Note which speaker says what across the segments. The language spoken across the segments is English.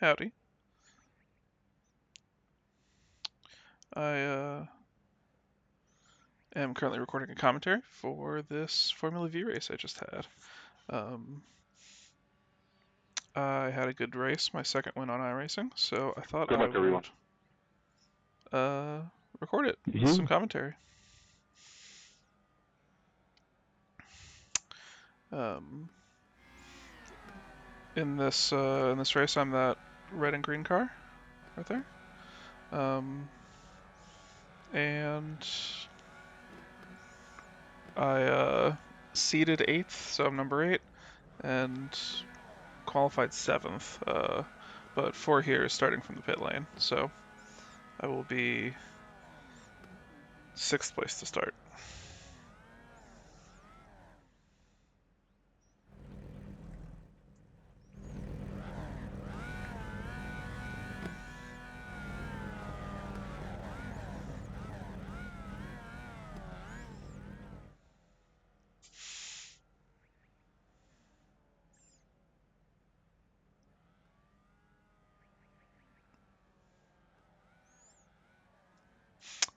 Speaker 1: Howdy. I am currently recording a commentary for this Formula Vee race I just had. Um, I had a good race, my second win on iRacing, so I thought
Speaker 2: Good
Speaker 1: I
Speaker 2: luck, everyone.
Speaker 1: would record it with
Speaker 2: Mm-hmm.
Speaker 1: some commentary. Um, in this race, I'm that red and green car right there, and I seeded 8th, so I'm number 8, and qualified 7th. But 4 here is starting from the pit lane, so I will be 6th place to start.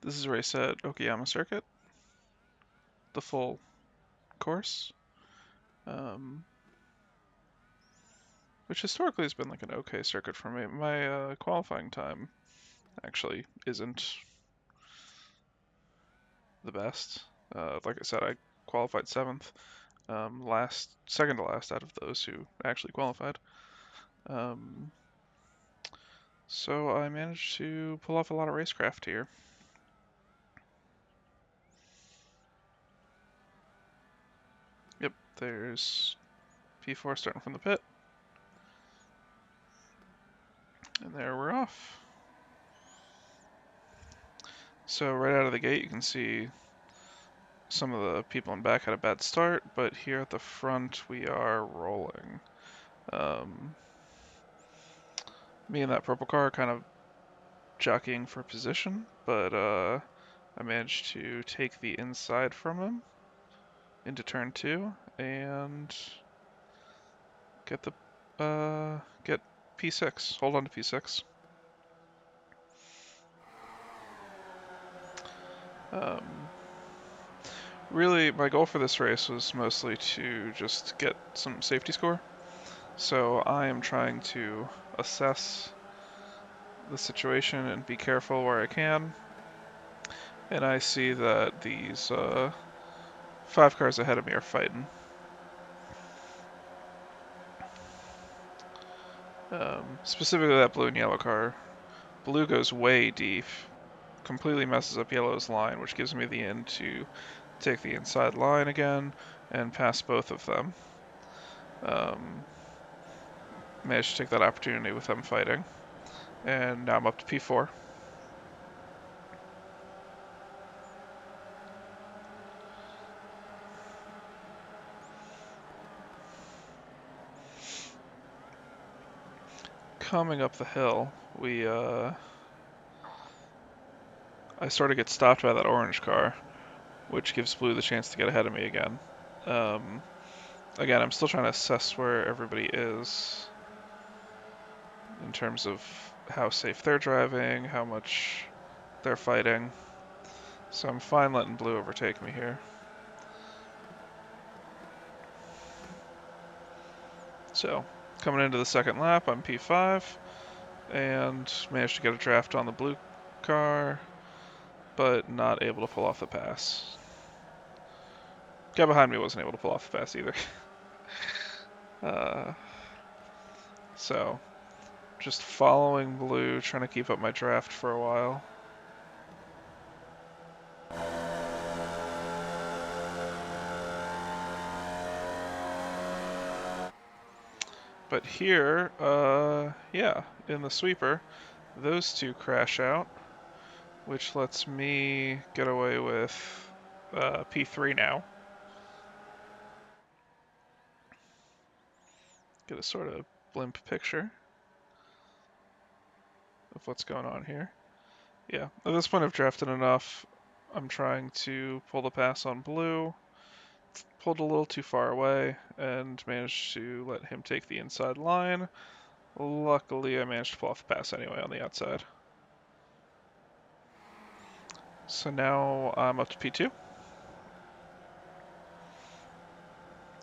Speaker 1: This is a race at Okayama Circuit, the full course, um, which historically has been like an okay circuit for me. My qualifying time actually isn't the best. Like I said, I qualified 7th, second to last out of those who actually qualified. Um, so I managed to pull off a lot of racecraft here. Yep, there's P4 starting from the pit. And there we're off. So right out of the gate you can see some of the people in back had a bad start, but here at the front we are rolling. Um, Me and that purple car are kind of jockeying for position, but I managed to take the inside from him into turn 2 and get P6. Hold on to P6. Um, Really, my goal for this race was mostly to just get some safety score. So I am trying to assess the situation and be careful where I can. And I see that these 5 cars ahead of me are fighting. Specifically that blue and yellow car. Blue goes way deep, completely messes up yellow's line, which gives me the in to take the inside line again and pass both of them. Um, Managed to take that opportunity with them fighting. And now I'm up to P4. Coming up the hill, I sort of get stopped by that orange car, which gives blue the chance to get ahead of me again. Um, Again, I'm still trying to assess where everybody is in terms of how safe they're driving, how much they're fighting. So I'm fine letting blue overtake me here. So coming into the second lap, I'm P5 and managed to get a draft on the blue car, but not able to pull off the pass. Guy behind me wasn't able to pull off the pass either. uh, so just following blue, trying to keep up my draft for a while. But here, yeah, in the sweeper, those two crash out, which lets me get away with P3 now. Get a sort of blimp picture of what's going on here. Yeah, at this point I've drafted enough. I'm trying to pull the pass on blue. Pulled a little too far away and managed to let him take the inside line. Luckily, I managed to pull off the pass anyway on the outside. So now I'm up to P2.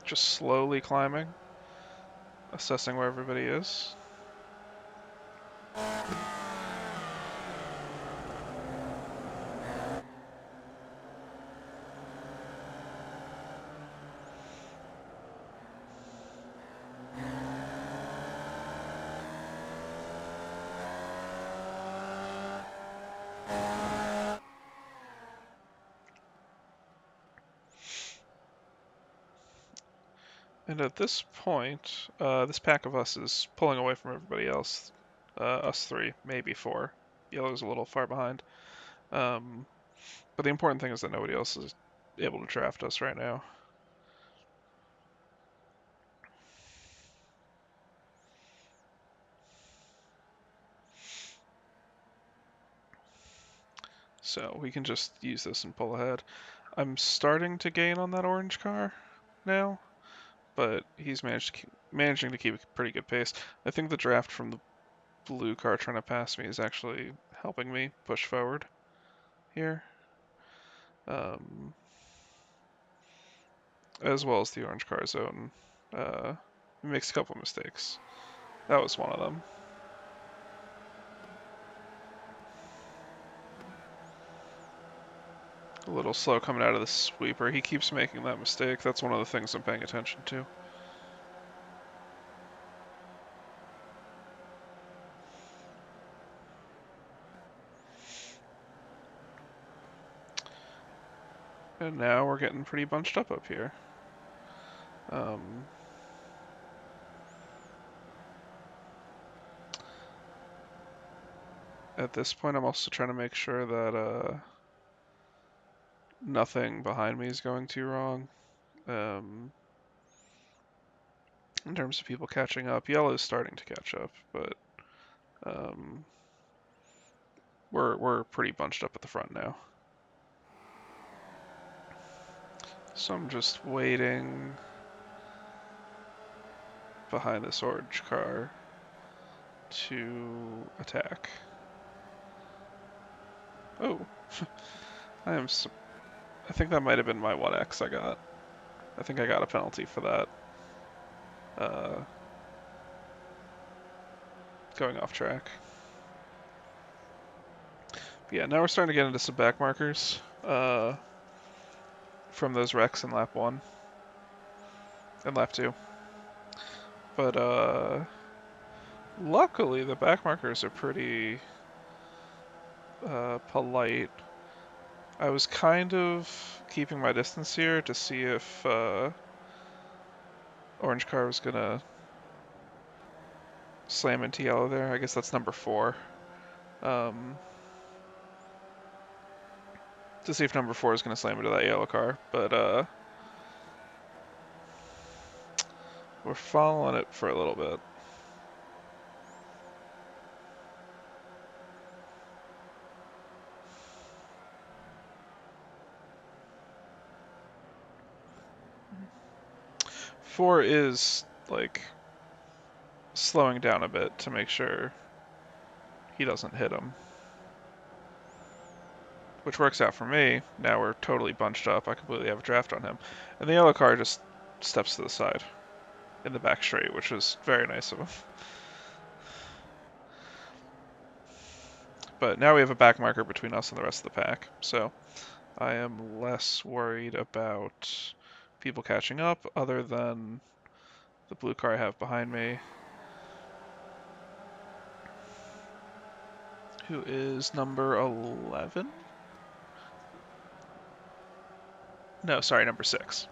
Speaker 1: Just slowly climbing, assessing where everybody is. And at this point, this pack of us is pulling away from everybody else. Us three, maybe four. Yellow's a little far behind. But the important thing is that nobody else is able to draft us right now. So we can just use this and pull ahead. I'm starting to gain on that orange car now, but he's managing to keep a pretty good pace. I think the draft from the blue car trying to pass me is actually helping me push forward here. As well as the orange car zone. Makes a couple mistakes. That was one of them. A little slow coming out of the sweeper. He keeps making that mistake. That's one of the things I'm paying attention to. And now we're getting pretty bunched up here. At this point, I'm also trying to make sure that nothing behind me is going too wrong. In terms of people catching up, Yellow's starting to catch up, but we're pretty bunched up at the front now. So I'm just waiting behind this orange car to attack. Oh, I think that might have been my 1x I got. I think I got a penalty for that. Going off track. But yeah, now we're starting to get into some back markers from those wrecks in lap 1 and lap 2. But luckily, the back markers are pretty polite. I was kind of keeping my distance here to see if orange car was gonna slam into yellow there. I guess that's number 4. To see if number 4 is gonna slam into that yellow car, but we're following it for a little bit. Four is like slowing down a bit to make sure he doesn't hit him. Which works out for me. Now we're totally bunched up. I completely have a draft on him. And the yellow car just steps to the side in the back straight, which was very nice of him. But now we have a back marker between us and the rest of the pack. So I am less worried about people catching up other than the blue car I have behind me, who is number 11? No, sorry, number 6.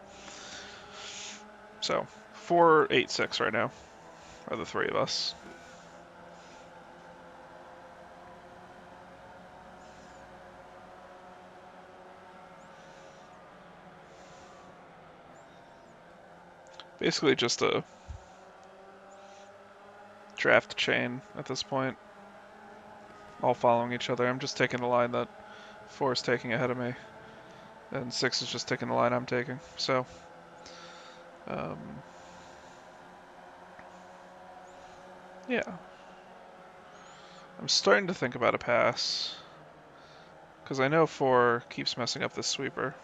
Speaker 1: So 4, 8, 6 right now are the three of us. Basically just a draft chain at this point, all following each other. I'm just taking the line that 4 is taking ahead of me, and 6 is just taking the line I'm taking. So, Yeah. I'm starting to think about a pass. Because I know 4 keeps messing up this sweeper.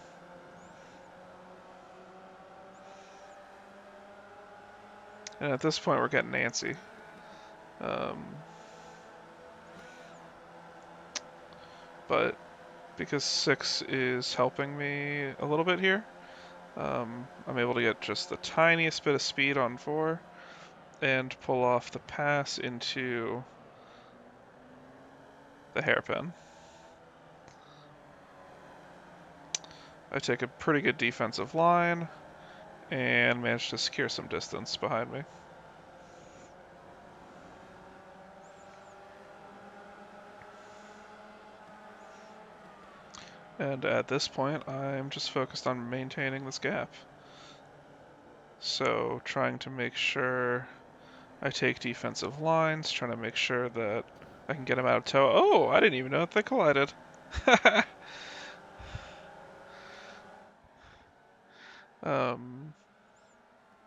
Speaker 1: And at this point, we're getting antsy. But because 6 is helping me a little bit here, I'm able to get just the tiniest bit of speed on 4 and pull off the pass into the hairpin. I take a pretty good defensive line and manage to secure some distance behind me. And at this point, I'm just focused on maintaining this gap. So trying to make sure I take defensive lines, trying to make sure that I can get him out of tow. Oh, I didn't even know that they collided. um,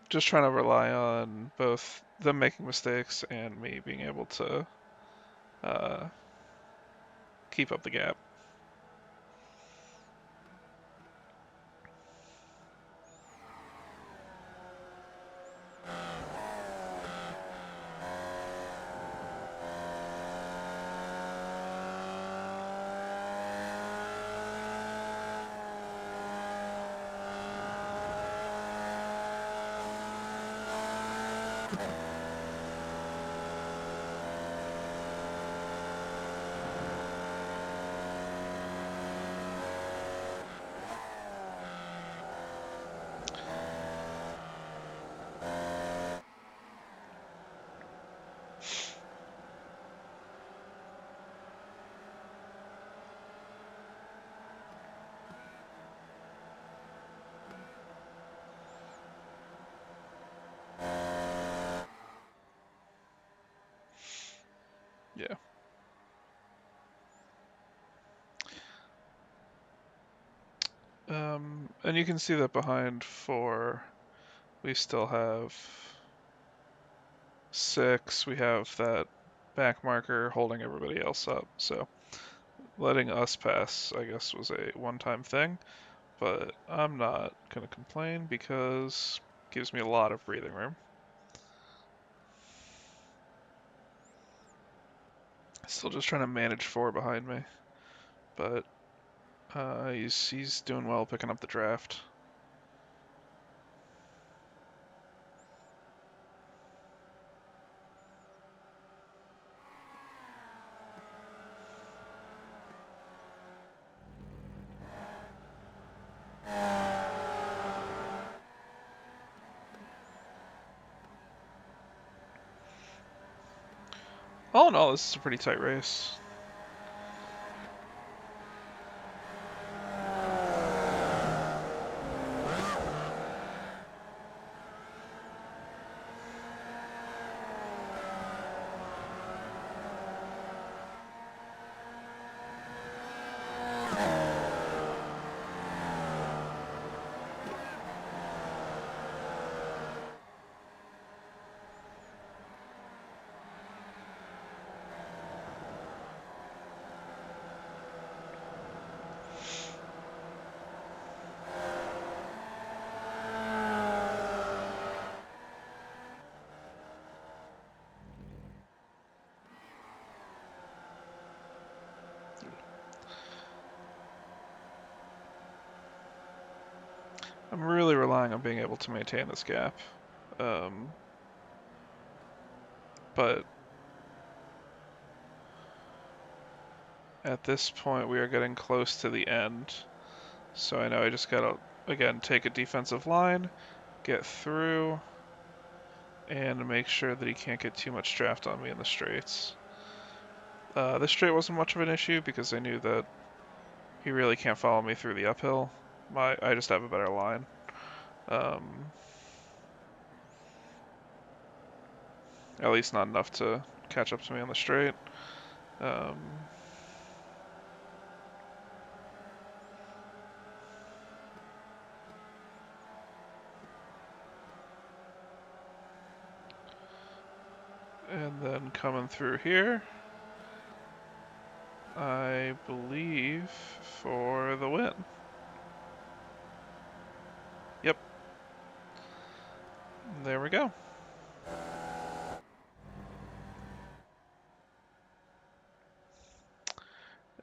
Speaker 1: just trying to rely on both them making mistakes and me being able to uh, keep up the gap. Yeah. And you can see that behind 4, we still have 6. We have that back marker holding everybody else up. So letting us pass, I guess, was a one-time thing. But I'm not going to complain because it gives me a lot of breathing room. Still just trying to manage 4 behind me. But he's doing well picking up the draft. All in all, this is a pretty tight race. I'm really relying on being able to maintain this gap. But at this point, we are getting close to the end. So I know I just gotta, again, take a defensive line, get through, and make sure that he can't get too much draft on me in the straights. This straight wasn't much of an issue because I knew that he really can't follow me through the uphill. I just have a better line. At least not enough to catch up to me on the straight. Um, And then coming through here, I believe, for the win. Yep, there we go.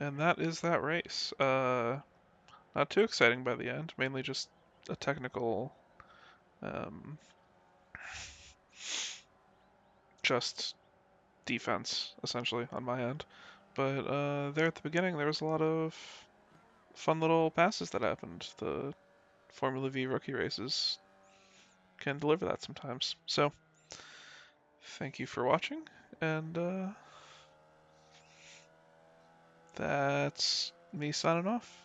Speaker 1: And that is that race. Not too exciting by the end, mainly just a technical, um, just defense, essentially, on my end. But there at the beginning, there was a lot of fun little passes that happened. The Formula V rookie races can deliver that sometimes. So, thank you for watching, and that's me signing off.